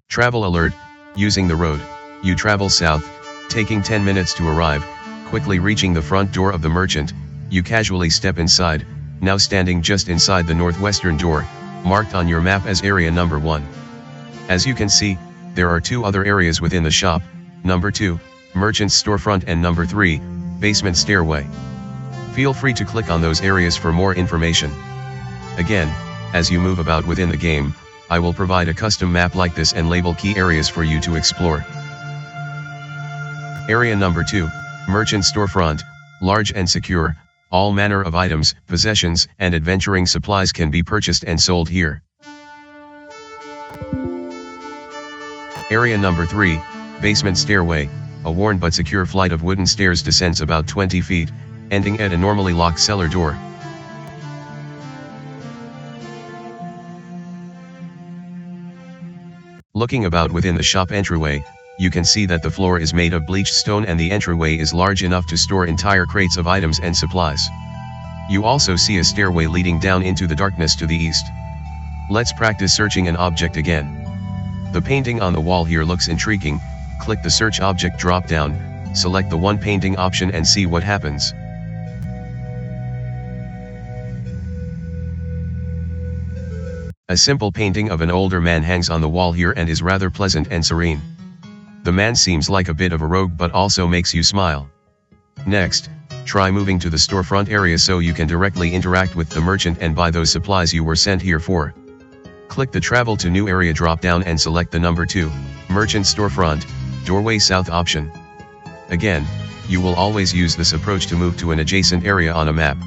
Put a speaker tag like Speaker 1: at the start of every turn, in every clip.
Speaker 1: Travel alert, using the road, you travel south, taking 10 minutes to arrive, quickly reaching the front door of the merchant, you casually step inside, now standing just inside the northwestern door, marked on your map as area number 1. As you can see, there are 2 other areas within the shop, number 2, merchant's storefront, and number 3, basement stairway. Feel free to click on those areas for more information. Again, as you move about within the game, I will provide a custom map like this and label key areas for you to explore. Area number 2, merchant storefront, large and secure, all manner of items, possessions, and adventuring supplies can be purchased and sold here. Area number 3, basement stairway, a worn but secure flight of wooden stairs descends about 20 feet, ending at a normally locked cellar door. Looking about within the shop entryway, you can see that the floor is made of bleached stone and the entryway is large enough to store entire crates of items and supplies. You also see a stairway leading down into the darkness to the east. Let's practice searching an object again. The painting on the wall here looks intriguing. Click the search object drop down, select the one painting option and see what happens. A simple painting of an older man hangs on the wall here and is rather pleasant and serene. The man seems like a bit of a rogue but also makes you smile. Next, try moving to the storefront area so you can directly interact with the merchant and buy those supplies you were sent here for. Click the travel to new area drop down and select the number 2, merchant storefront, doorway south option. Again, you will always use this approach to move to an adjacent area on a map.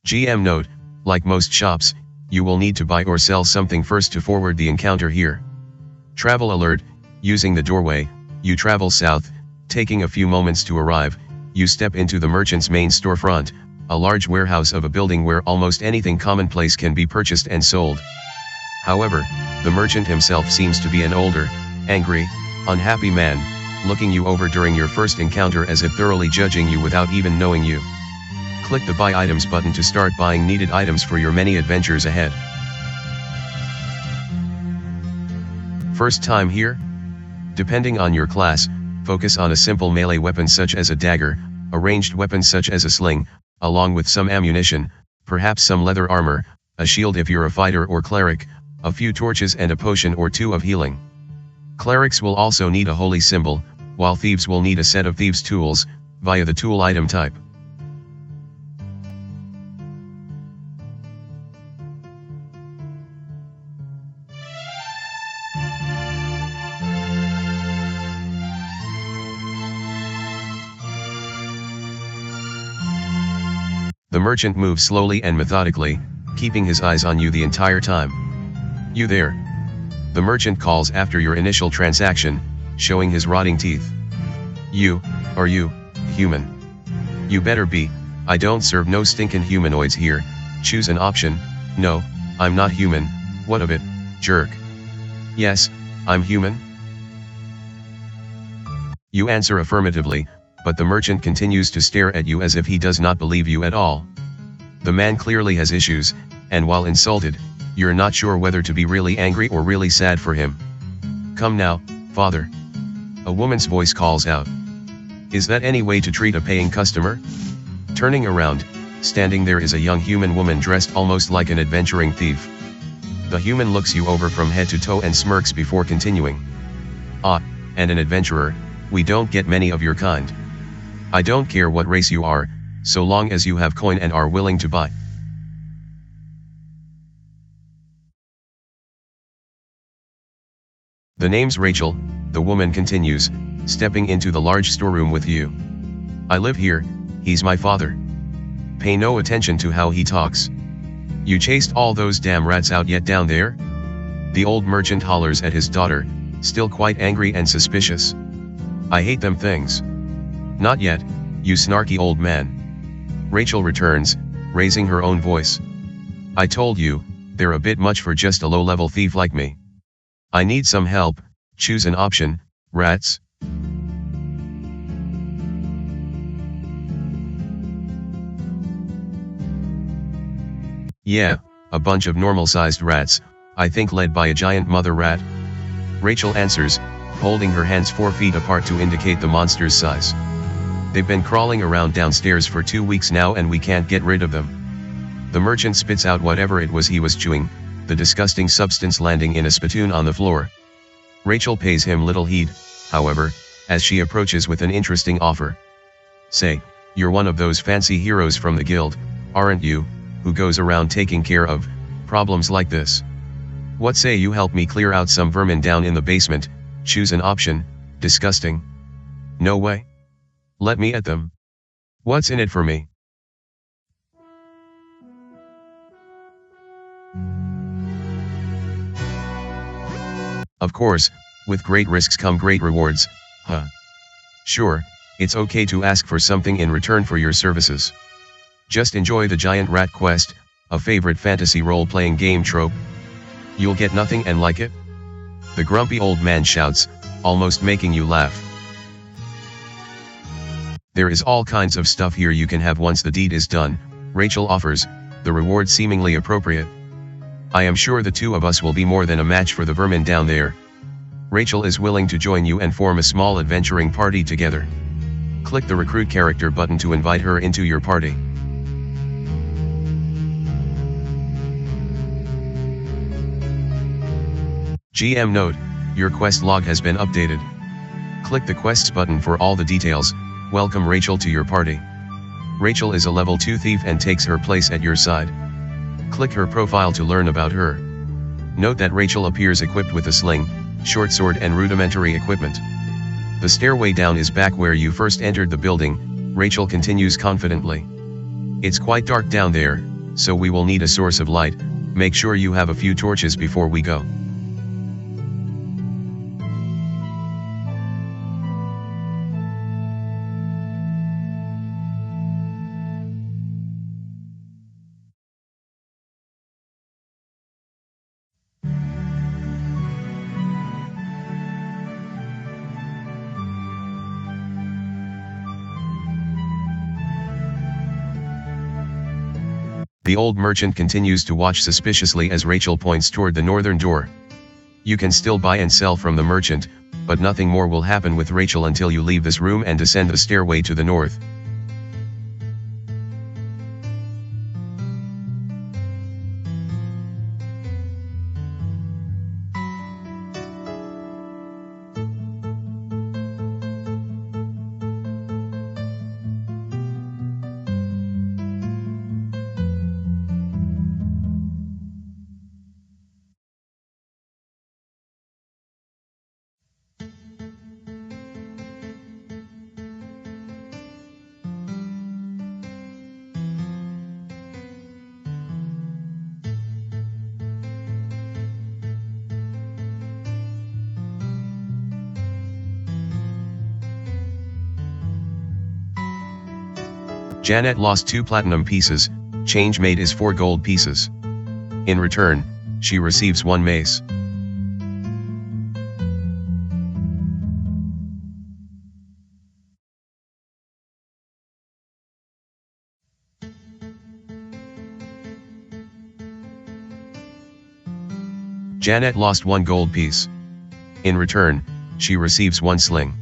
Speaker 1: GM note, like most shops, you will need to buy or sell something first to forward the encounter here. Travel alert, using the doorway, you travel south, taking a few moments to arrive, you step into the merchant's main storefront, a large warehouse of a building where almost anything commonplace can be purchased and sold. However, the merchant himself seems to be an older, angry, unhappy man, looking you over during your first encounter as if thoroughly judging you without even knowing you. Click the Buy Items button to start buying needed items for your many adventures ahead. First time here? Depending on your class, focus on a simple melee weapon such as a dagger, a ranged weapon such as a sling, along with some ammunition, perhaps some leather armor, a shield if you're a fighter or cleric, a few torches and a potion or 2 of healing. Clerics will also need a holy symbol, while thieves will need a set of thieves' tools, via the tool item type. The merchant moves slowly and methodically, keeping his eyes on you the entire time. You there? The merchant calls after your initial transaction, showing his rotting teeth. Are you human? You better be. I don't serve no stinkin' humanoids here. Choose an option. No, I'm not human. What of it, jerk? Yes, I'm human. You answer affirmatively, but the merchant continues to stare at you as if he does not believe you at all. The man clearly has issues, and while insulted, you're not sure whether to be really angry or really sad for him. Come now, father. A woman's voice calls out. Is that any way to treat a paying customer? Turning around, standing there is a young human woman dressed almost like an adventuring thief. The human looks you over from head to toe and smirks before continuing. Ah, and an adventurer, we don't get many of your kind. I don't care what race you are, so long as you have coin and are willing to buy. The name's Rachel, the woman continues, stepping into the large storeroom with you. I live here, he's my father. Pay no attention to how he talks. You chased all those damn rats out yet down there? The old merchant hollers at his daughter, still quite angry and suspicious. I hate them things. Not yet, you snarky old man. Rachel returns, raising her own voice. I told you, they're a bit much for just a low-level thief like me. I need some help, choose an option, rats. Yeah, a bunch of normal-sized rats, I think led by a giant mother rat. Rachel answers, holding her hands 4 feet apart to indicate the monster's size. They've been crawling around downstairs for 2 weeks now and we can't get rid of them. The merchant spits out whatever it was he was chewing, the disgusting substance landing in a spittoon on the floor. Rachel pays him little heed, however, as she approaches with an interesting offer. Say, you're one of those fancy heroes from the guild, aren't you, who goes around taking care of problems like this? What say you help me clear out some vermin down in the basement? Choose an option. Disgusting. No way. Let me at them. What's in it for me? Of course, with great risks come great rewards, huh? Sure, it's okay to ask for something in return for your services. Just enjoy the giant rat quest, a favorite fantasy role-playing game trope. You'll get nothing and like it? The grumpy old man shouts, almost making you laugh. There is all kinds of stuff here you can have once the deed is done, Rachel offers, the reward seemingly appropriate. I am sure the two of us will be more than a match for the vermin down there. Rachel is willing to join you and form a small adventuring party together. Click the recruit character button to invite her into your party. GM note, your quest log has been updated. Click the quests button for all the details. Welcome Rachel to your party. Rachel is a level 2 thief and takes her place at your side. Click her profile to learn about her. Note that Rachel appears equipped with a sling, short sword and rudimentary equipment. The stairway down is back where you first entered the building, Rachel continues confidently. It's quite dark down there, so we will need a source of light. Make sure you have a few torches before we go. The old merchant continues to watch suspiciously as Rachel points toward the northern door. You can still buy and sell from the merchant, but nothing more will happen with Rachel until you leave this room and descend the stairway to the north. Janet lost 2 platinum pieces, change made is 4 gold pieces. In return, she receives 1 mace. Janet lost 1 gold piece. In return, she receives 1 sling.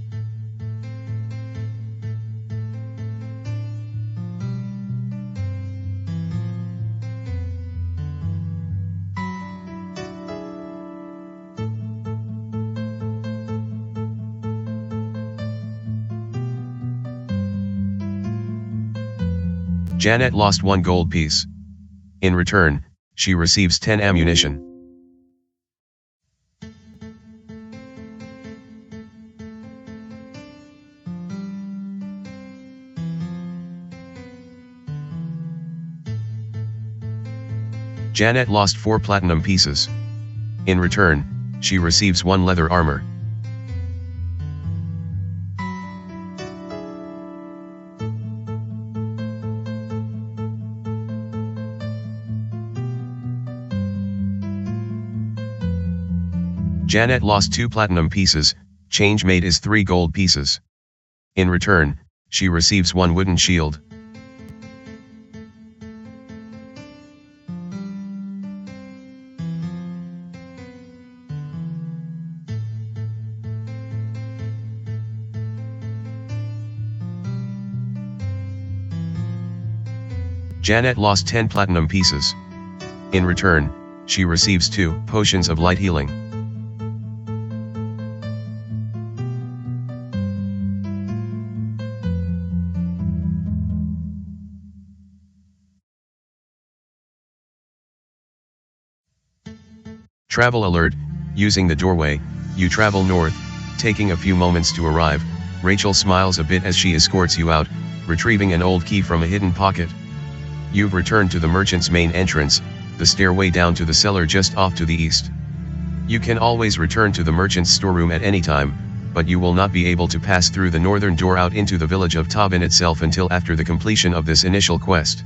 Speaker 1: Janet lost 1 gold piece. In return, she receives 10 ammunition. Janet lost 4 platinum pieces. In return, she receives 1 leather armor. Janet lost 2 platinum pieces, change made is 3 gold pieces. In return, she receives 1 wooden shield. Janet lost 10 platinum pieces. In return, she receives 2 potions of light healing. Travel alert, using the doorway, you travel north, taking a few moments to arrive. Rachel smiles a bit as she escorts you out, retrieving an old key from a hidden pocket. You've returned to the merchant's main entrance, the stairway down to the cellar just off to the east. You can always return to the merchant's storeroom at any time, but you will not be able to pass through the northern door out into the village of Tobin itself until after the completion of this initial quest.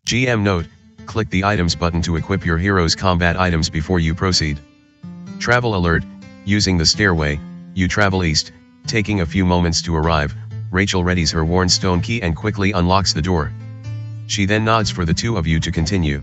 Speaker 1: GM note, click the items button to equip your hero's combat items before you proceed. Travel alert, using the stairway, you travel east, taking a few moments to arrive. Rachel readies her worn stone key and quickly unlocks the door. She then nods for the two of you to continue.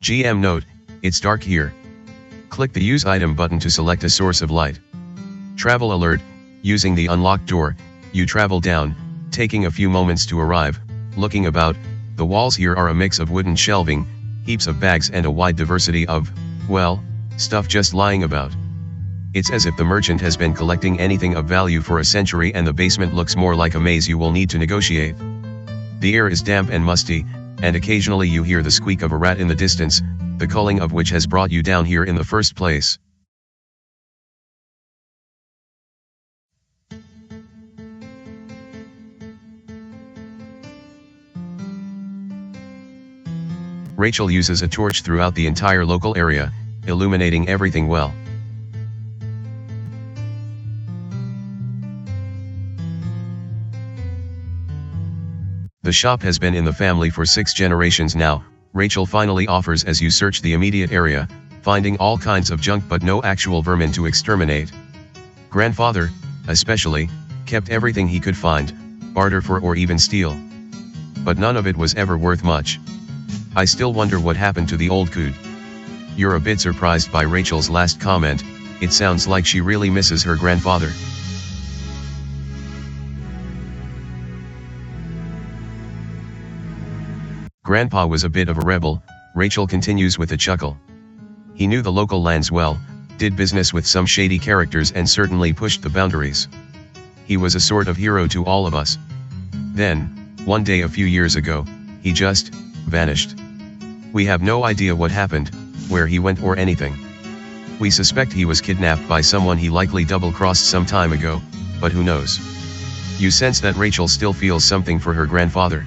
Speaker 1: GM note, it's dark here. Click the Use Item button to select a source of light. Travel alert, using the unlocked door, you travel down, taking a few moments to arrive. Looking about, the walls here are a mix of wooden shelving, heaps of bags and a wide diversity of, well, stuff just lying about. It's as if the merchant has been collecting anything of value for a century, and the basement looks more like a maze you will need to negotiate. The air is damp and musty, and occasionally you hear the squeak of a rat in the distance, the culling of which has brought you down here in the first place. Rachel uses a torch throughout the entire local area, illuminating everything well. The shop has been in the family for 6 generations now. Rachel finally offers as you search the immediate area, finding all kinds of junk but no actual vermin to exterminate. Grandfather, especially, kept everything he could find, barter for or even steal. But none of it was ever worth much. I still wonder what happened to the old coot. You're a bit surprised by Rachel's last comment. It sounds like she really misses her grandfather. Grandpa was a bit of a rebel, Rachel continues with a chuckle. He knew the local lands well, did business with some shady characters and certainly pushed the boundaries. He was a sort of hero to all of us. Then, one day a few years ago, he just vanished. We have no idea what happened, where he went or anything. We suspect he was kidnapped by someone he likely double-crossed some time ago, but who knows? You sense that Rachel still feels something for her grandfather.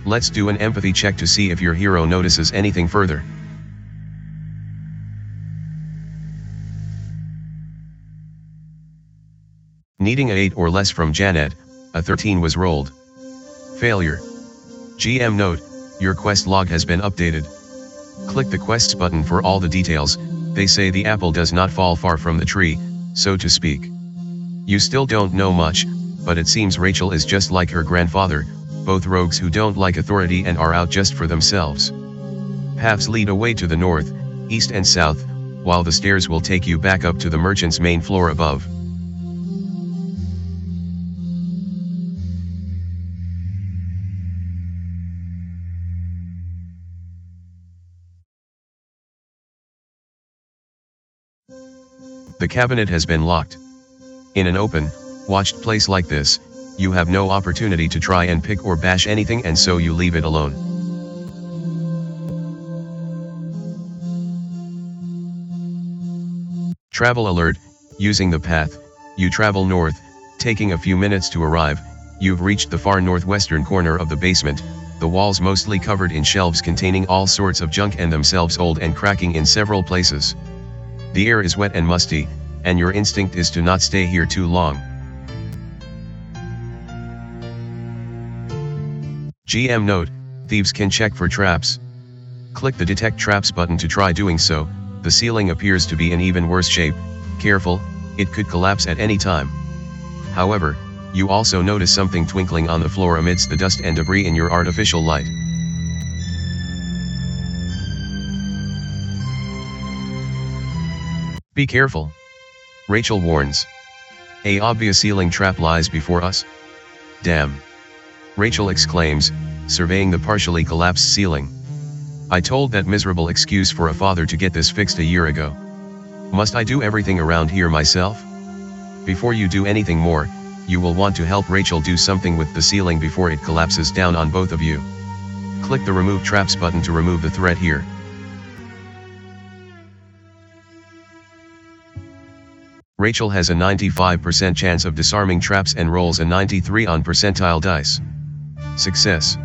Speaker 1: Let's do an empathy check to see if your hero notices anything further. Needing a 8 or less from Janet, a 13 was rolled. Failure. GM note, your quest log has been updated. Click the quests button for all the details. They say the apple does not fall far from the tree, so to speak. You still don't know much, but it seems Rachel is just like her grandfather, both rogues who don't like authority and are out just for themselves. Paths lead away to the north, east and south, while the stairs will take you back up to the merchant's main floor above. The cabinet has been locked. In an open, watched place like this, you have no opportunity to try and pick or bash anything, and so you leave it alone. Travel alert, using the path, you travel north, taking a few minutes to arrive, you've reached the far northwestern corner of the basement, the walls mostly covered in shelves containing all sorts of junk and themselves old and cracking in several places. The air is wet and musty, and your instinct is to not stay here too long. GM note, thieves can check for traps. Click the Detect Traps button to try doing so. The ceiling appears to be in even worse shape. Careful, it could collapse at any time. However, you also notice something twinkling on the floor amidst the dust and debris in your artificial light. Be careful. Rachel warns. A obvious ceiling trap lies before us. Damn. Rachel exclaims, surveying the partially collapsed ceiling. I told that miserable excuse for a father to get this fixed a year ago. Must I do everything around here myself? Before you do anything more, you will want to help Rachel do something with the ceiling before it collapses down on both of you. Click the Remove Traps button to remove the threat here. Rachel has a 95% chance of disarming traps and rolls a 93 on percentile dice. Success.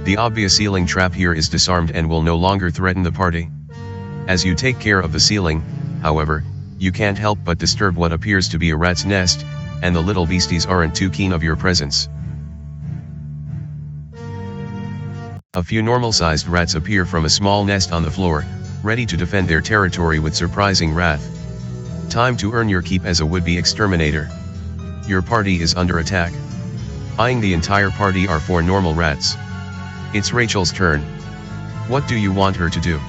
Speaker 1: The obvious ceiling trap here is disarmed and will no longer threaten the party. As you take care of the ceiling, however, you can't help but disturb what appears to be a rat's nest, and the little beasties aren't too keen of your presence. A few normal-sized rats appear from a small nest on the floor, ready to defend their territory with surprising wrath. Time to earn your keep as a would-be exterminator. Your party is under attack. Eyeing the entire party are 4 normal rats. It's Rachel's turn. What do you want her to do?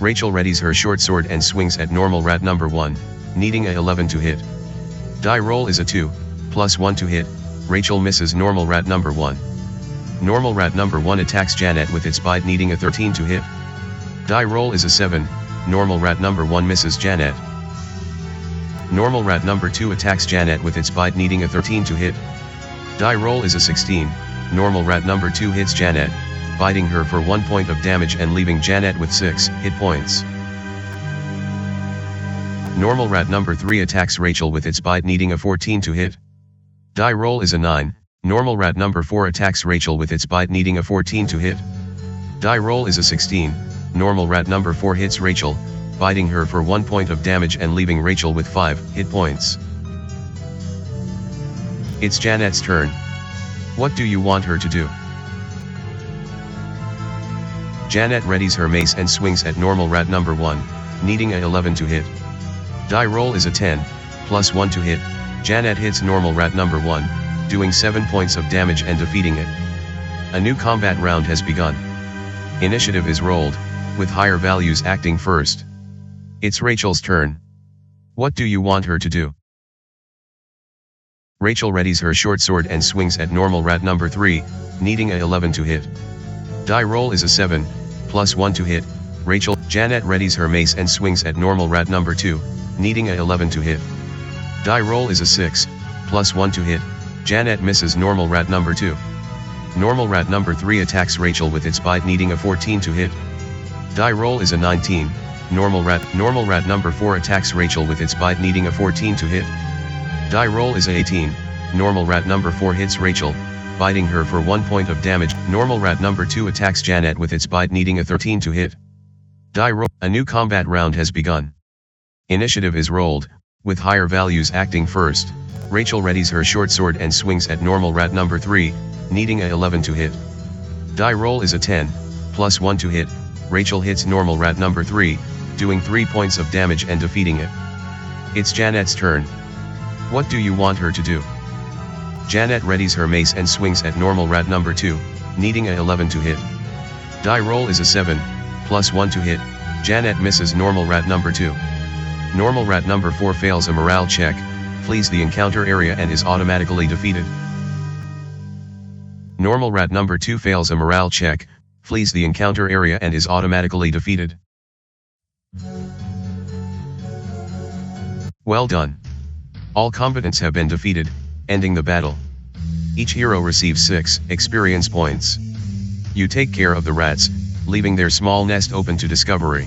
Speaker 1: Rachel readies her short sword and swings at normal rat number 1, needing a 11 to hit. Die roll is a 2, plus 1 to hit. Rachel misses normal rat number 1. Normal rat number 1 attacks Janet with its bite, needing a 13 to hit. Die roll is a 7, normal rat number 1 misses Janet. Normal rat number 2 attacks Janet with its bite, needing a 13 to hit. Die roll is a 16, normal rat number 2 hits Janet, biting her for 1 point of damage and leaving Janet with 6 hit points. Normal rat number 3 attacks Rachel with its bite, needing a 14 to hit. Die roll is a 9, normal rat number 4 attacks Rachel with its bite, needing a 14 to hit. Die roll is a 16, normal rat number 4 hits Rachel, biting her for 1 point of damage and leaving Rachel with 5 hit points. It's Janet's turn. What do you want her to do? Janet readies her mace and swings at normal rat number 1, needing a 11 to hit. Die roll is a 10, plus 1 to hit. Janet hits normal rat number 1, doing 7 points of damage and defeating it. A new combat round has begun. Initiative is rolled, with higher values acting first. It's Rachel's turn. What do you want her to do? Rachel readies her short sword and swings at normal rat number 3, needing a 11 to hit. Die roll is a 7, plus 1 to hit. Janet readies her mace and swings at normal rat number 2, needing a 11 to hit. Die roll is a 6, plus 1 to hit. Janet misses normal rat number 2. Normal rat number 3 attacks Rachel with its bite, needing a 14 to hit. Die roll is a 19, normal rat number 4 attacks Rachel with its bite, needing a 14 to hit. Die roll is a 18, normal rat number 4 hits Rachel, biting her for 1 point of damage. Normal rat number 2 attacks Janet with its bite, needing a 13 to hit. Die roll. A new combat round has begun. Initiative is rolled, with higher values acting first. Rachel readies her short sword and swings at normal rat number 3, needing a 11 to hit. Die roll is a 10, plus 1 to hit. Rachel hits normal rat number 3, doing 3 points of damage and defeating it. It's Janet's turn. What do you want her to do? Janet readies her mace and swings at normal rat number 2, needing a 11 to hit. Die roll is a 7, plus 1 to hit. Janet misses normal rat number 2. Normal rat number 4 fails a morale check, flees the encounter area and is automatically defeated. Normal rat number 2 fails a morale check, flees the encounter area and is automatically defeated. Well done. All combatants have been defeated, ending the battle. Each hero receives 6 experience points. You take care of the rats, leaving their small nest open to discovery.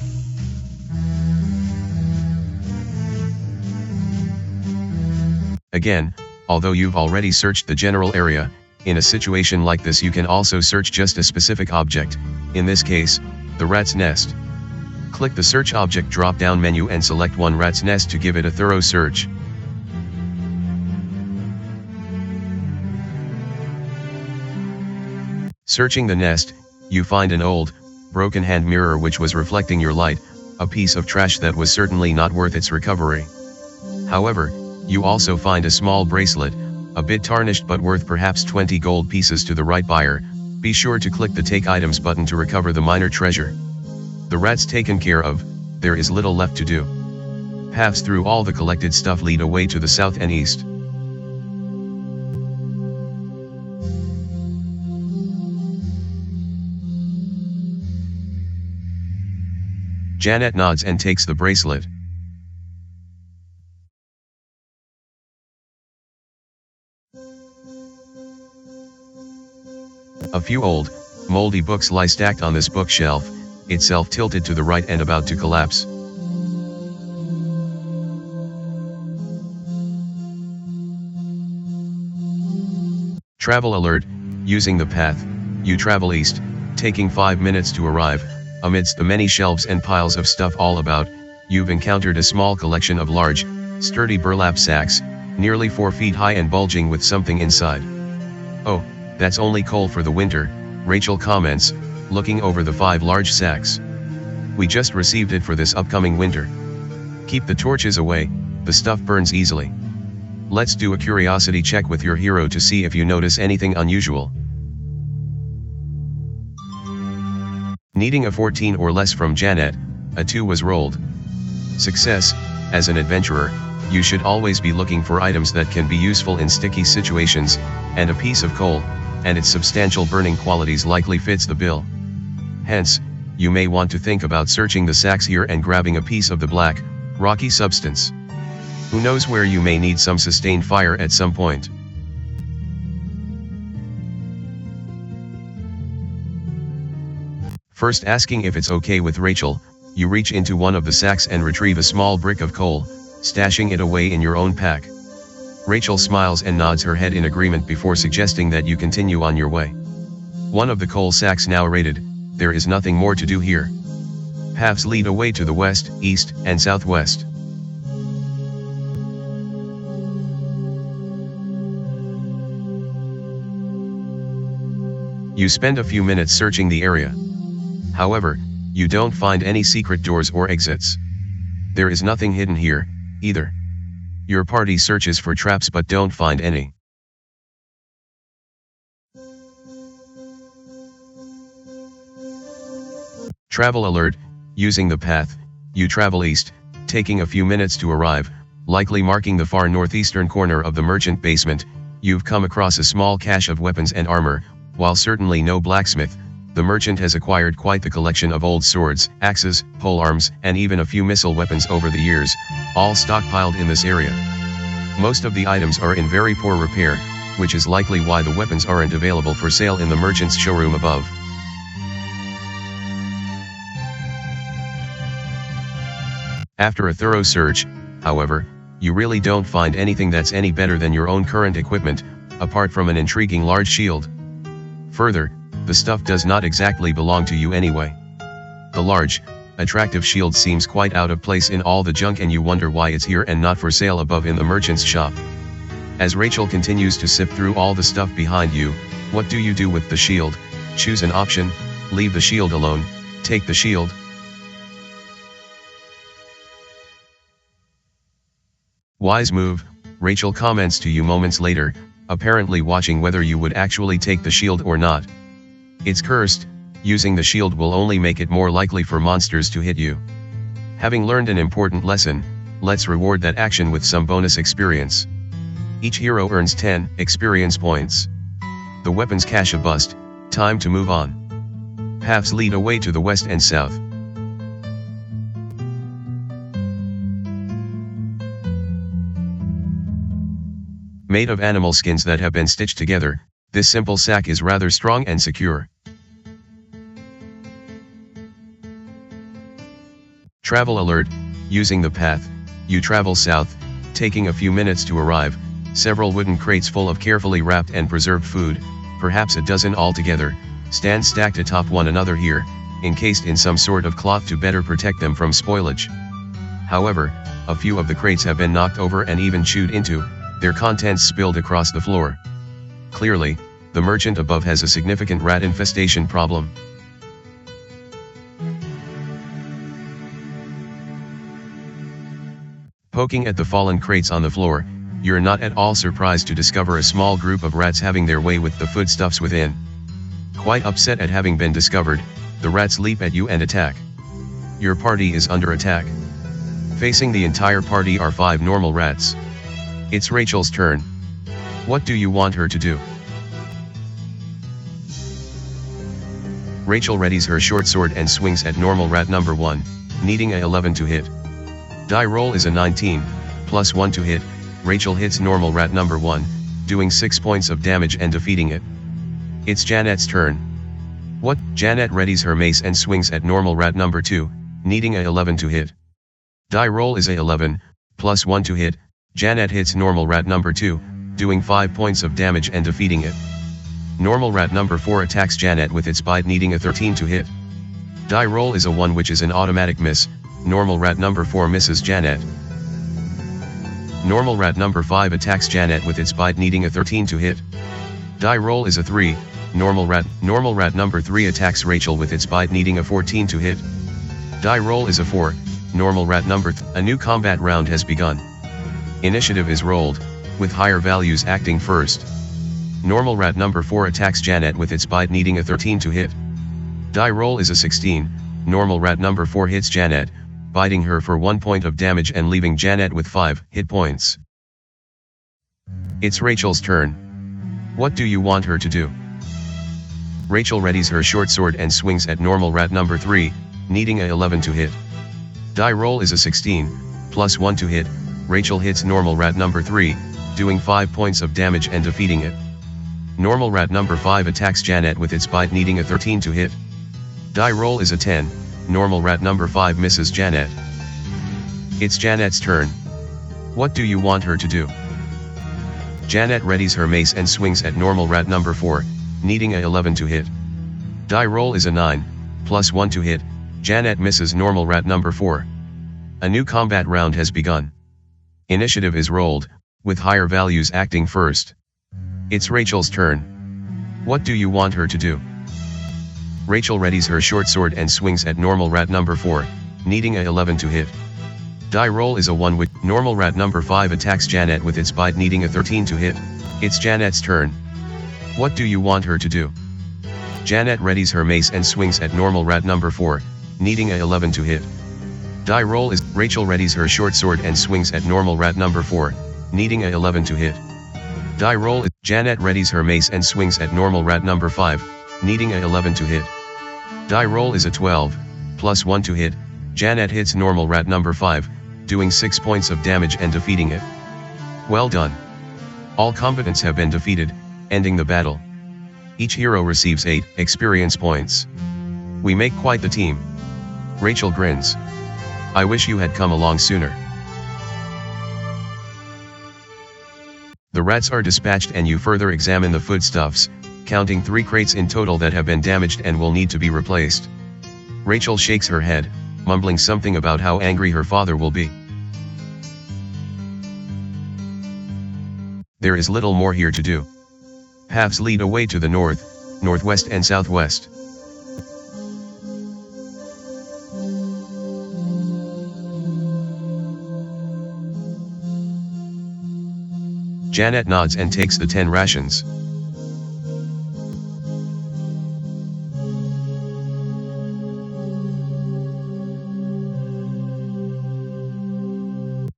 Speaker 1: Again, although you've already searched the general area, in a situation like this you can also search just a specific object, in this case, the rat's nest. Click the Search Object drop-down menu and select one rat's nest to give it a thorough search. Searching the nest, you find an old, broken hand mirror which was reflecting your light, a piece of trash that was certainly not worth its recovery. However, you also find a small bracelet, a bit tarnished but worth perhaps 20 gold pieces to the right buyer. Be sure to click the Take Items button to recover the minor treasure. The rats taken care of, there is little left to do. Paths through all the collected stuff lead away to the south and east. Janet nods and takes the bracelet. A few old, moldy books lie stacked on this bookshelf, itself tilted to the right and about to collapse. Travel alert, using the path, you travel east, taking 5 minutes to arrive. Amidst the many shelves and piles of stuff all about, you've encountered a small collection of large, sturdy burlap sacks, nearly 4 feet high and bulging with something inside. Oh, that's only coal for the winter, Rachel comments, looking over the 5 large sacks. We just received it for this upcoming winter. Keep the torches away, the stuff burns easily. Let's do a curiosity check with your hero to see if you notice anything unusual. Needing a 14 or less from Janet, a 2 was rolled. Success. As an adventurer, you should always be looking for items that can be useful in sticky situations, and a piece of coal, and its substantial burning qualities likely fits the bill. Hence, you may want to think about searching the sacks here and grabbing a piece of the black, rocky substance. Who knows where you may need some sustained fire at some point. First asking if it's okay with Rachel, you reach into one of the sacks and retrieve a small brick of coal, stashing it away in your own pack. Rachel smiles and nods her head in agreement before suggesting that you continue on your way. One of the coal sacks now raided, there is nothing more to do here. Paths lead away to the west, east, and southwest. You spend a few minutes searching the area. However, you don't find any secret doors or exits. There is nothing hidden here, either. Your party searches for traps but don't find any. Travel alert, using the path, you travel east, taking a few minutes to arrive, likely marking the far northeastern corner of the merchant basement. You've come across a small cache of weapons and armor. While certainly no blacksmith, the merchant has acquired quite the collection of old swords, axes, polearms, and even a few missile weapons over the years, all stockpiled in this area. Most of the items are in very poor repair, which is likely why the weapons aren't available for sale in the merchant's showroom above. After a thorough search, however, you really don't find anything that's any better than your own current equipment, apart from an intriguing large shield. Further, the stuff does not exactly belong to you anyway. The large, attractive shield seems quite out of place in all the junk and you wonder why it's here and not for sale above in the merchant's shop. As Rachel continues to sift through all the stuff behind you, what do you do with the shield? Choose an option, leave the shield alone, take the shield. Wise move, Rachel comments to you moments later, apparently watching whether you would actually take the shield or not. It's cursed, using the shield will only make it more likely for monsters to hit you. Having learned an important lesson, let's reward that action with some bonus experience. Each hero earns 10 experience points. The weapons cache a bust, time to move on. Paths lead away to the west and south. Made of animal skins that have been stitched together, this simple sack is rather strong and secure. Travel alert, using the path, you travel south, taking a few minutes to arrive. Several wooden crates full of carefully wrapped and preserved food, perhaps a dozen altogether, stand stacked atop one another here, encased in some sort of cloth to better protect them from spoilage. However, a few of the crates have been knocked over and even chewed into, their contents spilled across the floor. Clearly, the merchant above has a significant rat infestation problem. Poking at the fallen crates on the floor, you're not at all surprised to discover a small group of rats having their way with the foodstuffs within. Quite upset at having been discovered, the rats leap at you and attack. Your party is under attack. Facing the entire party are 5 normal rats. It's Rachel's turn. What do you want her to do? Rachel readies her short sword and swings at normal rat number 1, needing a 11 to hit. Die roll is a 19, plus 1 to hit. Rachel hits normal rat number 1, doing 6 points of damage and defeating it. It's Janet's turn. What? Janet readies her mace and swings at normal rat number 2, needing a 11 to hit. Die roll is a 11, plus 1 to hit. Janet hits normal rat number 2, doing 5 points of damage and defeating it. Normal rat number 4 attacks Janet with its bite, needing a 13 to hit. Die roll is a 1, which is an automatic miss. Normal rat number 4 misses Janet. Normal rat number 5 attacks Janet with its bite, needing a 13 to hit. Die roll is a 3. Normal rat number 3 attacks Rachel with its bite, needing a 14 to hit. Die roll is a 4. Normal rat number A new combat round has begun. Initiative is rolled, with higher values acting first. Normal rat number 4 attacks Janet with its bite, needing a 13 to hit. Die roll is a 16. Normal rat number 4 hits Janet, biting her for 1 point of damage and leaving Janet with 5 hit points. It's Rachel's turn. What do you want her to do? Rachel readies her short sword and swings at normal rat number 3, needing a 11 to hit. Die roll is a 16, plus 1 to hit. Rachel hits normal rat number 3, doing 5 points of damage and defeating it. Normal rat number 5 attacks Janet with its bite, needing a 13 to hit. Die roll is a 10. Normal rat number 5 misses Janet. It's Janet's turn. What do you want her to do? Janet readies her mace and swings at normal rat number 4, needing a 11 to hit. Die roll is a 9, plus 1 to hit. Janet misses normal rat number 4. A new combat round has begun. Initiative is rolled, with higher values acting first. It's Rachel's turn. What do you want her to do? Rachel readies her short sword and swings at normal rat number 4, needing a 11 to hit. Die roll is a 1 with normal rat number 5 attacks Janet with its bite, needing a 13 to hit. It's Janet's turn. What do you want her to do? Janet readies her mace and swings at normal rat number 4, needing a 11 to hit. Die roll is Rachel readies her short sword and swings at normal rat number 4, needing a 11 to hit. Die roll is Janet readies her mace and swings at normal rat number 5, needing a 11 to hit. Die roll is a 12, plus 1 to hit. Janet hits normal rat number 5, doing 6 points of damage and defeating it. Well done. All combatants have been defeated, ending the battle. Each hero receives 8 experience points. We make quite the team. Rachel grins. I wish you had come along sooner. The rats are dispatched and you further examine the foodstuffs, counting 3 crates in total that have been damaged and will need to be replaced. Rachel shakes her head, mumbling something about how angry her father will be. There is little more here to do. Paths lead away to the north, northwest and southwest. Janet nods and takes the 10 rations.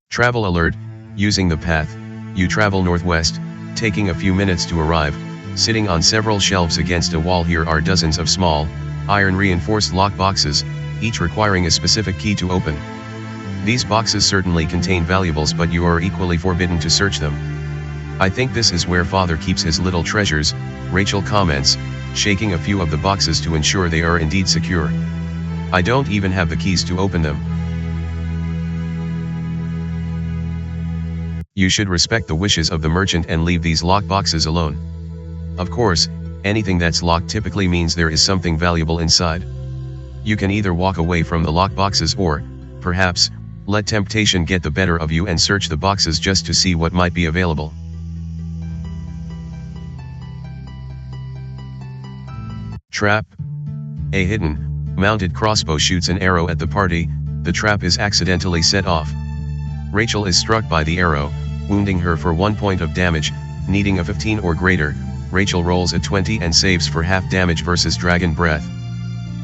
Speaker 1: Travel alert, using the path, you travel northwest, taking a few minutes to arrive. Sitting on several shelves against a wall here are dozens of small, iron-reinforced lock boxes, each requiring a specific key to open. These boxes certainly contain valuables, but you are equally forbidden to search them. I think this is where Father keeps his little treasures, Rachel comments, shaking a few of the boxes to ensure they are indeed secure. I don't even have the keys to open them. You should respect the wishes of the merchant and leave these lock boxes alone. Of course, anything that's locked typically means there is something valuable inside. You can either walk away from the lock boxes or, perhaps, let temptation get the better of you and search the boxes just to see what might be available. Trap. A hidden, mounted crossbow shoots an arrow at the party. The trap is accidentally set off. Rachel is struck by the arrow, wounding her for 1 point of damage. Needing a 15 or greater, Rachel rolls a 20 and saves for half damage versus Dragon Breath.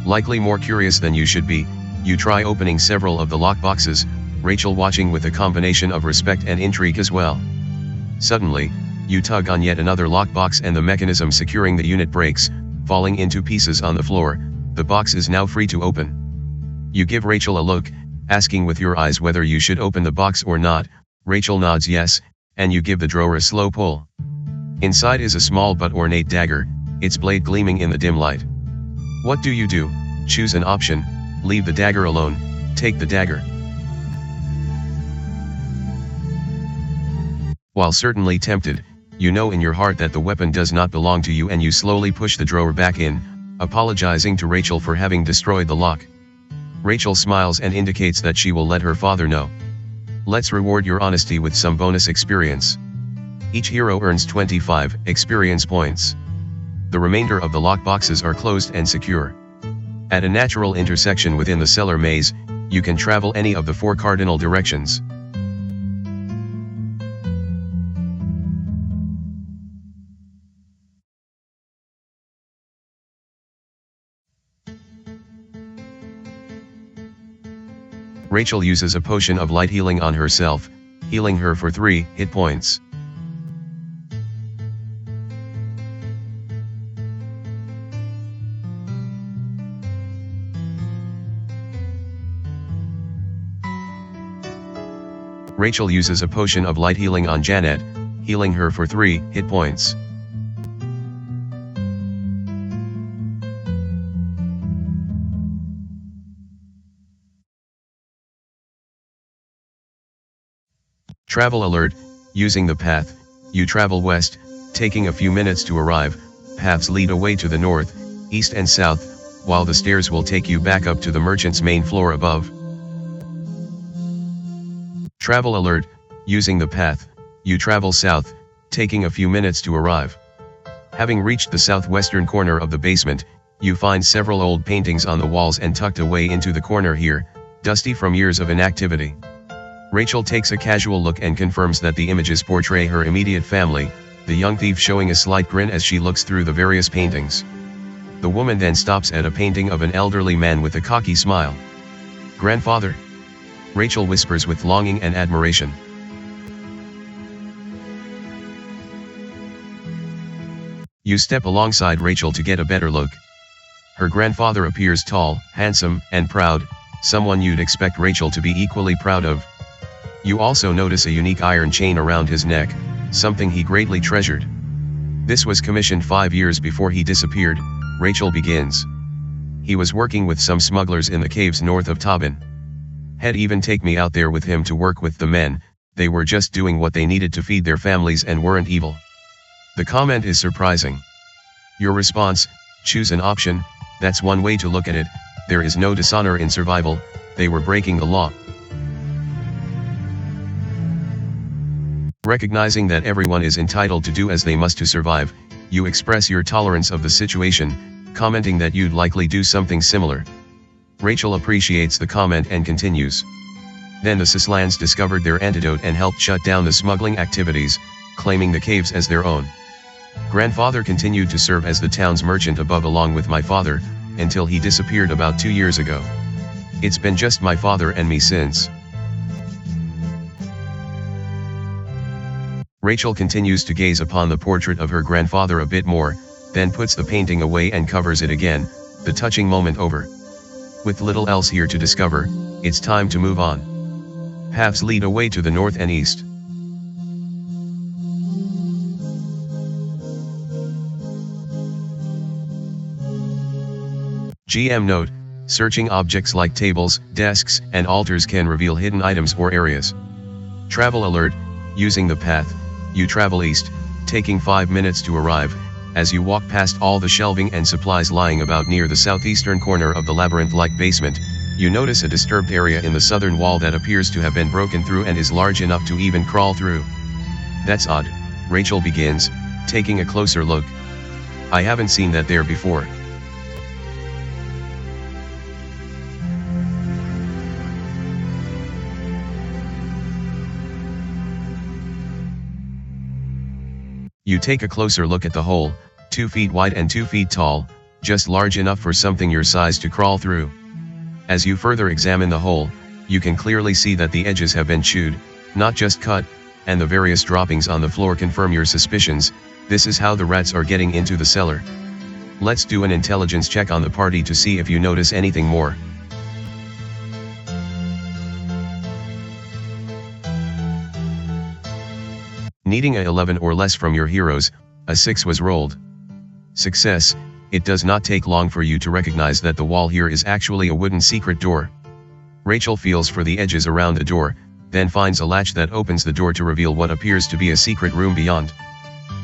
Speaker 1: Likely more curious than you should be, you try opening several of the lock boxes, Rachel watching with a combination of respect and intrigue as well. Suddenly, you tug on yet another lock box and the mechanism securing the unit breaks, falling into pieces on the floor. The box is now free to open. You give Rachel a look, asking with your eyes whether you should open the box or not. Rachel nods yes, and you give the drawer a slow pull. Inside is a small but ornate dagger, its blade gleaming in the dim light. What do? Choose an option: leave the dagger alone, take the dagger. While certainly tempted, you know in your heart that the weapon does not belong to you, and you slowly push the drawer back in, apologizing to Rachel for having destroyed the lock. Rachel smiles and indicates that she will let her father know. Let's reward your honesty with some bonus experience. Each hero earns 25 experience points. The remainder of the lock boxes are closed and secure. At a natural intersection within the cellar maze, you can travel any of the 4 cardinal directions. Rachel uses a potion of light healing on herself, healing her for 3 hit points. Rachel uses a potion of light healing on Janet, healing her for 3 hit points. Travel alert: using the path, you travel west, taking a few minutes to arrive. Paths lead away to the north, east and south, while the stairs will take you back up to the merchant's main floor above. Travel alert: using the path, you travel south, taking a few minutes to arrive. Having reached the southwestern corner of the basement, you find several old paintings on the walls and tucked away into the corner here, dusty from years of inactivity. Rachel takes a casual look and confirms that the images portray her immediate family, the young thief showing a slight grin as she looks through the various paintings. The woman then stops at a painting of an elderly man with a cocky smile. "Grandfather?" Rachel whispers with longing and admiration. You step alongside Rachel to get a better look. Her grandfather appears tall, handsome, and proud, someone you'd expect Rachel to be equally proud of. You also notice a unique iron chain around his neck, something he greatly treasured. This was commissioned 5 years before he disappeared, Rachel begins. He was working with some smugglers in the caves north of Tabin. He'd even take me out there with him to work with the men. They were just doing what they needed to feed their families and weren't evil. The comment is surprising. Your response: choose an option. That's one way to look at it. There is no dishonor in survival. They were breaking the law. Recognizing that everyone is entitled to do as they must to survive, you express your tolerance of the situation, commenting that you'd likely do something similar. Rachel appreciates the comment and continues. Then the Sislans discovered their antidote and helped shut down the smuggling activities, claiming the caves as their own. Grandfather continued to serve as the town's merchant above along with my father, until he disappeared about 2 years ago. It's been just my father and me since. Rachel continues to gaze upon the portrait of her grandfather a bit more, then puts the painting away and covers it again, the touching moment over. With little else here to discover, it's time to move on. Paths lead away to the north and east. GM note: searching objects like tables, desks, and altars can reveal hidden items or areas. Travel alert: using the path, you travel east, taking 5 minutes to arrive. As you walk past all the shelving and supplies lying about near the southeastern corner of the labyrinth-like basement, you notice a disturbed area in the southern wall that appears to have been broken through and is large enough to even crawl through. That's odd, Rachel begins, taking a closer look. I haven't seen that there before. You take a closer look at the hole, 2 feet wide and 2 feet tall, just large enough for something your size to crawl through. As you further examine the hole, you can clearly see that the edges have been chewed, not just cut, and the various droppings on the floor confirm your suspicions. This is how the rats are getting into the cellar. Let's do an intelligence check on the party to see if you notice anything more. Needing a 11 or less from your heroes, a 6 was rolled. Success: it does not take long for you to recognize that the wall here is actually a wooden secret door. Rachel feels for the edges around the door, then finds a latch that opens the door to reveal what appears to be a secret room beyond.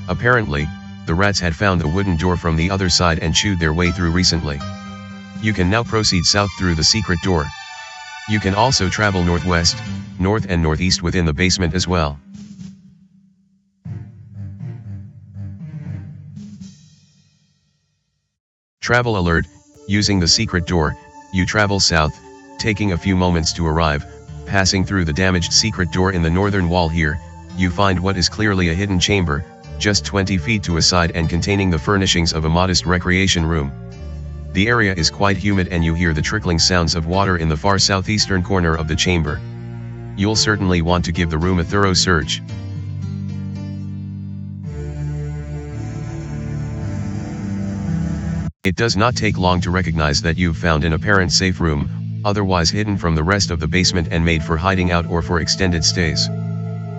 Speaker 1: Apparently, the rats had found the wooden door from the other side and chewed their way through recently. You can now proceed south through the secret door. You can also travel northwest, north and northeast within the basement as well. Travel alert: using the secret door, you travel south, taking a few moments to arrive. Passing through the damaged secret door in the northern wall here, you find what is clearly a hidden chamber, just 20 feet to a side and containing the furnishings of a modest recreation room. The area is quite humid and you hear the trickling sounds of water in the far southeastern corner of the chamber. You'll certainly want to give the room a thorough search. It does not take long to recognize that you've found an apparent safe room, otherwise hidden from the rest of the basement and made for hiding out or for extended stays.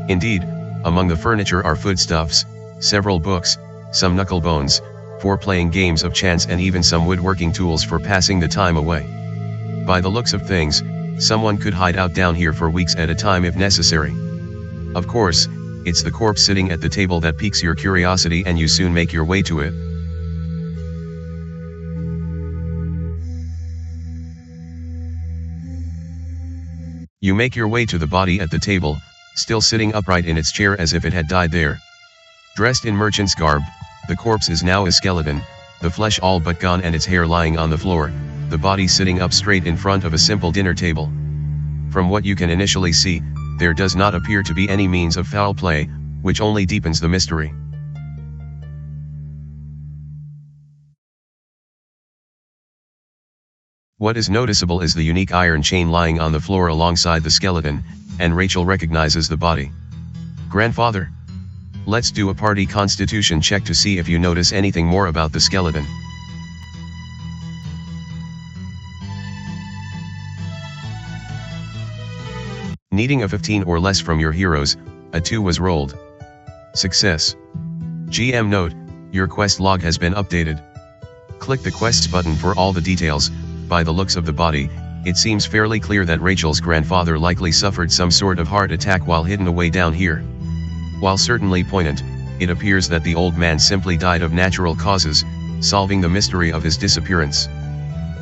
Speaker 1: Indeed, among the furniture are foodstuffs, several books, some knuckle bones, for playing games of chance and even some woodworking tools for passing the time away. By the looks of things, someone could hide out down here for weeks at a time if necessary. Of course, it's the corpse sitting at the table that piques your curiosity and you soon make your way to it. You make your way to the body at the table, still sitting upright in its chair as if it had died there. Dressed in merchant's garb, the corpse is now a skeleton, the flesh all but gone and its hair lying on the floor, the body sitting up straight in front of a simple dinner table. From what you can initially see, there does not appear to be any means of foul play, which only deepens the mystery. What is noticeable is the unique iron chain lying on the floor alongside the skeleton, and Rachel recognizes the body. Grandfather? Let's do a party constitution check to see if you notice anything more about the skeleton. Needing a 15 or less from your heroes, a 2 was rolled. Success. GM note: your quest log has been updated. Click the quests button for all the details. By the looks of the body, it seems fairly clear that Rachel's grandfather likely suffered some sort of heart attack while hidden away down here. While certainly poignant, it appears that the old man simply died of natural causes, solving the mystery of his disappearance.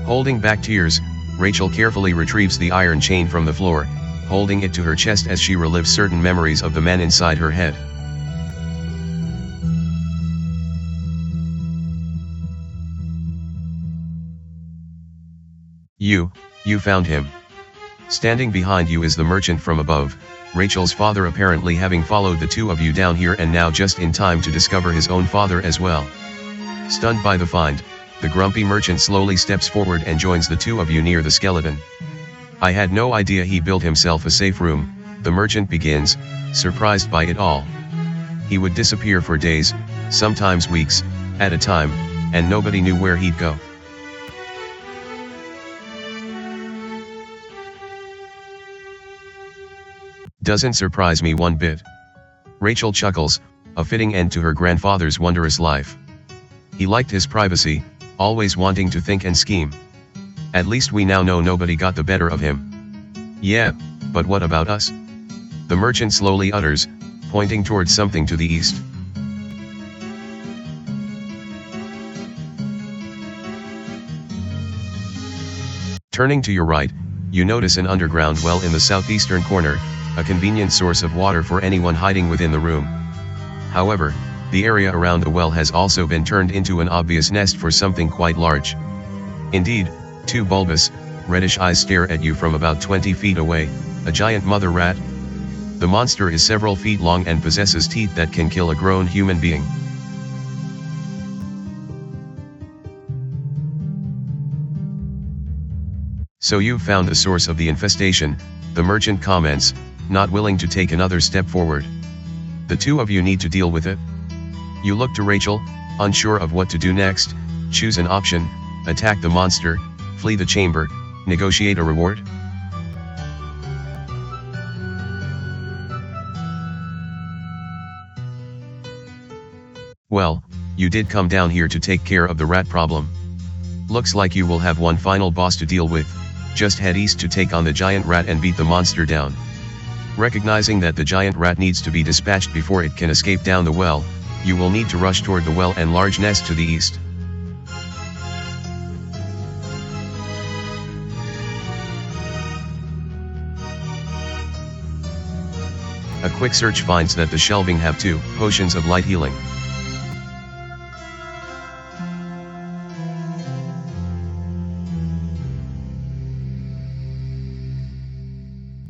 Speaker 1: Holding back tears, Rachel carefully retrieves the iron chain from the floor, holding it to her chest as she relives certain memories of the man inside her head. You found him. Standing behind you is the merchant from above, Rachel's father, apparently having followed the two of you down here and now just in time to discover his own father as well. Stunned by the find, the grumpy merchant slowly steps forward and joins the two of you near the skeleton. I had no idea he built himself a safe room, the merchant begins, surprised by it all. He would disappear for days, sometimes weeks, at a time, and nobody knew where he'd go. Doesn't surprise me one bit. Rachel chuckles, a fitting end to her grandfather's wondrous life. He liked his privacy, always wanting to think and scheme. At least we now know nobody got the better of him. Yeah, but what about us? The merchant slowly utters, pointing towards something to the east. Turning to your right, you notice an underground well in the southeastern corner, a convenient source of water for anyone hiding within the room. However, the area around the well has also been turned into an obvious nest for something quite large. Indeed, two bulbous, reddish eyes stare at you from about 20 feet away, a giant mother rat. The monster is several feet long and possesses teeth that can kill a grown human being. So you've found the source of the infestation, the merchant comments, not willing to take another step forward. The two of you need to deal with it. You look to Rachel, unsure of what to do next. Choose an option: attack the monster, flee the chamber, negotiate a reward. Well, you did come down here to take care of the rat problem. Looks like you will have one final boss to deal with. Just head east to take on the giant rat and beat the monster down. Recognizing that the giant rat needs to be dispatched before it can escape down the well, you will need to rush toward the well and large nest to the east. A quick search finds that the shelving have 2 potions of light healing.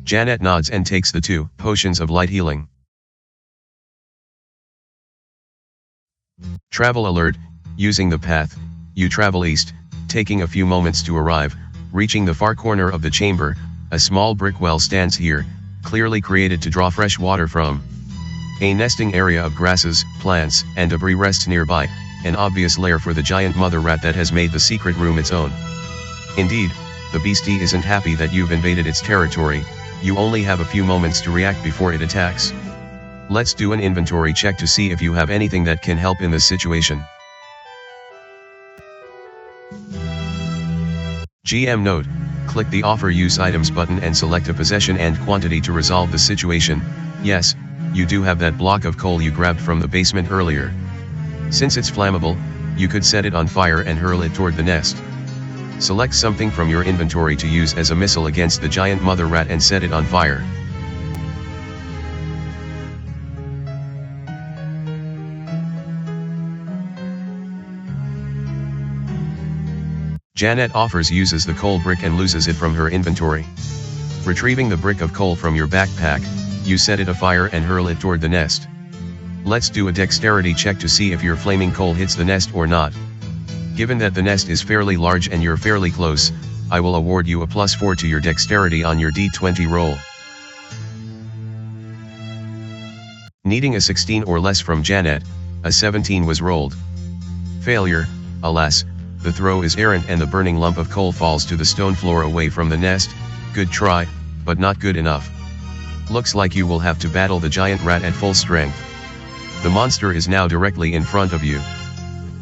Speaker 1: Janet nods and takes the 2 potions of light healing. Travel alert: using the path, you travel east, taking a few moments to arrive. Reaching the far corner of the chamber, a small brick well stands here, clearly created to draw fresh water from. A nesting area of grasses, plants, and debris rests nearby, an obvious lair for the giant mother rat that has made the secret room its own. Indeed, the beastie isn't happy that you've invaded its territory. You only have a few moments to react before it attacks. Let's do an inventory check to see if you have anything that can help in this situation. GM note: click the Offer Use Items button and select a possession and quantity to resolve the situation. Yes, you do have that block of coal you grabbed from the basement earlier. Since it's flammable, you could set it on fire and hurl it toward the nest. Select something from your inventory to use as a missile against the giant mother rat and set it on fire. Janet uses the coal brick and loses it from her inventory. Retrieving the brick of coal from your backpack, you set it afire and hurl it toward the nest. Let's do a dexterity check to see if your flaming coal hits the nest or not. Given that the nest is fairly large and you're fairly close, I will award you a +4 to your dexterity on your d20 roll. Needing a 16 or less from Janet, a 17 was rolled. Failure: alas, the throw is errant and the burning lump of coal falls to the stone floor away from the nest. Good try, but not good enough. Looks like you will have to battle the giant rat at full strength. The monster is now directly in front of you.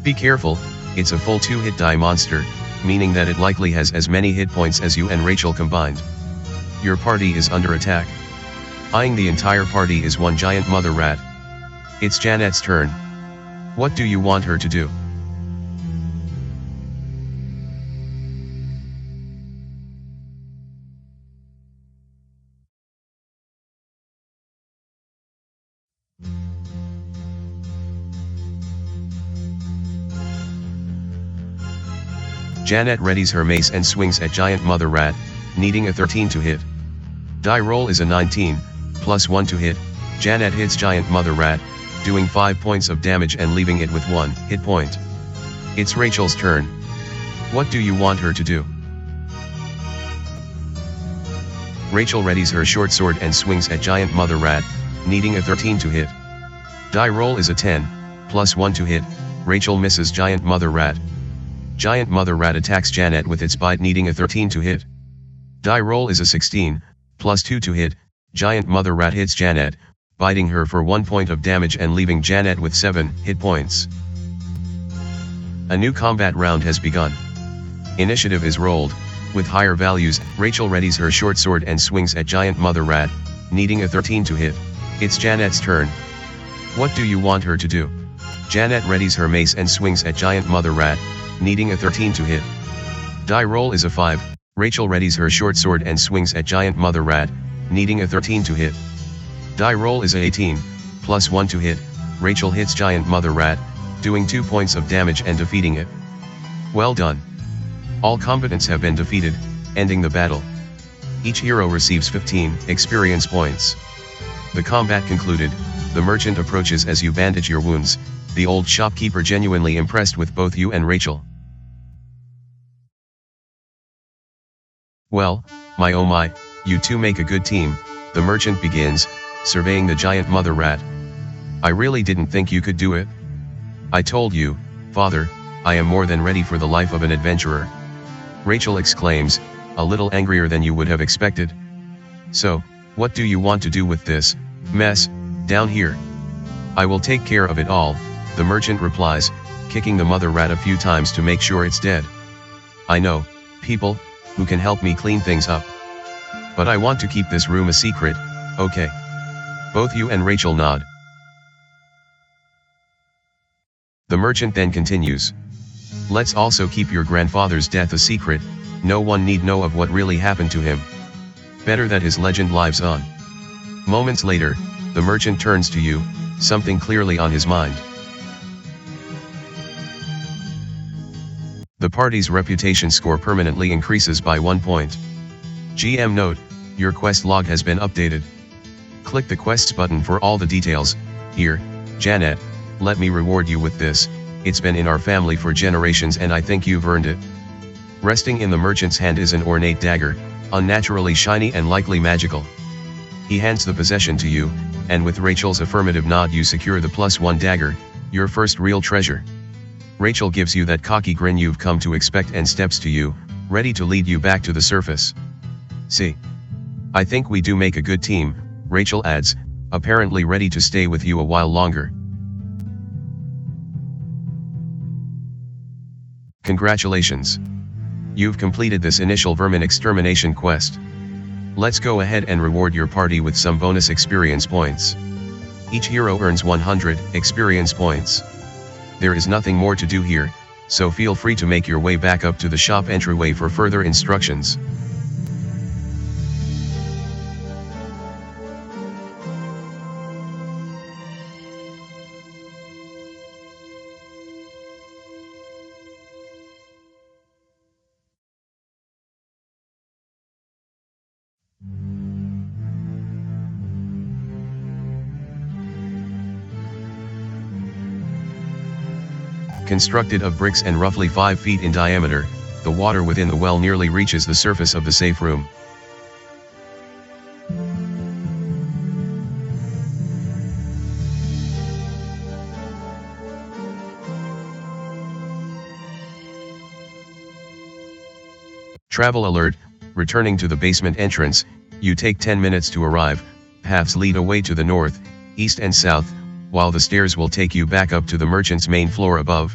Speaker 1: Be careful, it's a full 2-hit die monster, meaning that it likely has as many hit points as you and Rachel combined. Your party is under attack. Eyeing the entire party is one giant mother rat. It's Janet's turn. What do you want her to do? Janet readies her mace and swings at giant mother rat, needing a 13 to hit. Die roll is a 19, +1 to hit. Janet hits giant mother rat, doing 5 points of damage and leaving it with 1 hit point. It's Rachel's turn. What do you want her to do? Rachel readies her short sword and swings at giant mother rat, needing a 13 to hit. Die roll is a 10, +1 to hit. Rachel misses Giant Mother Rat. Giant Mother Rat attacks Janet with its bite, needing a 13 to hit. Die roll is a 16, +2 to hit. Giant Mother Rat hits Janet, biting her for 1 point of damage and leaving Janet with 7 hit points. A new combat round has begun. Initiative is rolled. With higher values, Rachel readies her short sword and swings at Giant Mother Rat, needing a 13 to hit. It's Janet's turn. What do you want her to do? Janet readies her mace and swings at Giant Mother Rat, needing a 13 to hit. Die roll is a 5. Rachel readies her short sword and swings at Giant Mother Rat, needing a 13 to hit. Die roll is a 18, +1 to hit. Rachel hits Giant Mother Rat, doing 2 points of damage and defeating it. Well done. All combatants have been defeated, ending the battle. Each hero receives 15 experience points. The combat concluded. The merchant approaches as you bandage your wounds, the old shopkeeper genuinely impressed with both you and Rachel. Well, my oh my, you two make a good team, the merchant begins, surveying the Giant Mother Rat. I really didn't think you could do it. I told you, father, I am more than ready for the life of an adventurer. Rachel exclaims, a little angrier than you would have expected. So, what do you want to do with this mess down here? I will take care of it all, the merchant replies, kicking the mother rat a few times to make sure it's dead. I know people who can help me clean things up. But I want to keep this room a secret, okay? Both you and Rachel nod. The merchant then continues. Let's also keep your grandfather's death a secret, no one need know of what really happened to him. Better that his legend lives on. Moments later, the merchant turns to you, something clearly on his mind. The party's reputation score permanently increases by 1 point. GM note, your quest log has been updated. Click the quests button for all the details. Here, Janet, let me reward you with this, it's been in our family for generations and I think you've earned it. Resting in the merchant's hand is an ornate dagger, unnaturally shiny and likely magical. He hands the possession to you, and with Rachel's affirmative nod you secure the +1 dagger, your first real treasure. Rachel gives you that cocky grin you've come to expect and steps to you, ready to lead you back to the surface. See? I think we do make a good team, Rachel adds, apparently ready to stay with you a while longer. Congratulations. You've completed this initial vermin extermination quest. Let's go ahead and reward your party with some bonus experience points. Each hero earns 100 experience points. There is nothing more to do here, so feel free to make your way back up to the shop entryway for further instructions. Constructed of bricks and roughly 5 feet in diameter, the water within the well nearly reaches the surface of the safe room. Travel alert, returning to the basement entrance, you take 10 minutes to arrive, paths lead away to the north, east and south, while the stairs will take you back up to the merchant's main floor above.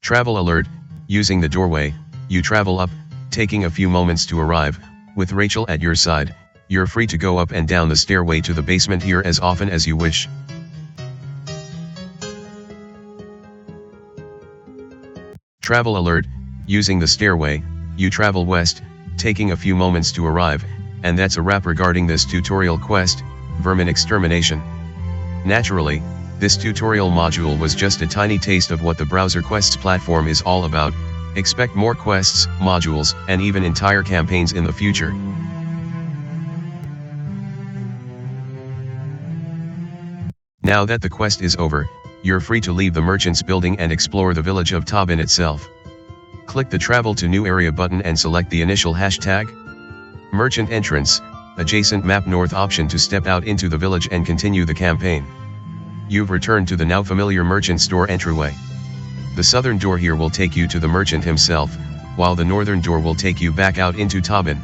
Speaker 1: Travel alert, using the doorway, you travel up, taking a few moments to arrive, with Rachel at your side, you're free to go up and down the stairway to the basement here as often as you wish. Travel alert, using the stairway, you travel west, taking a few moments to arrive, and that's a wrap regarding this tutorial quest, Vermin Extermination. Naturally, this tutorial module was just a tiny taste of what the BrowserQuests platform is all about. Expect more quests, modules, and even entire campaigns in the future. Now that the quest is over, you're free to leave the merchant's building and explore the village of Tobin itself. Click the Travel to New Area button and select the initial hashtag. Merchant Entrance, adjacent map north option to step out into the village and continue the campaign. You've returned to the now familiar merchant store entryway. The southern door here will take you to the merchant himself, while the northern door will take you back out into Tobin.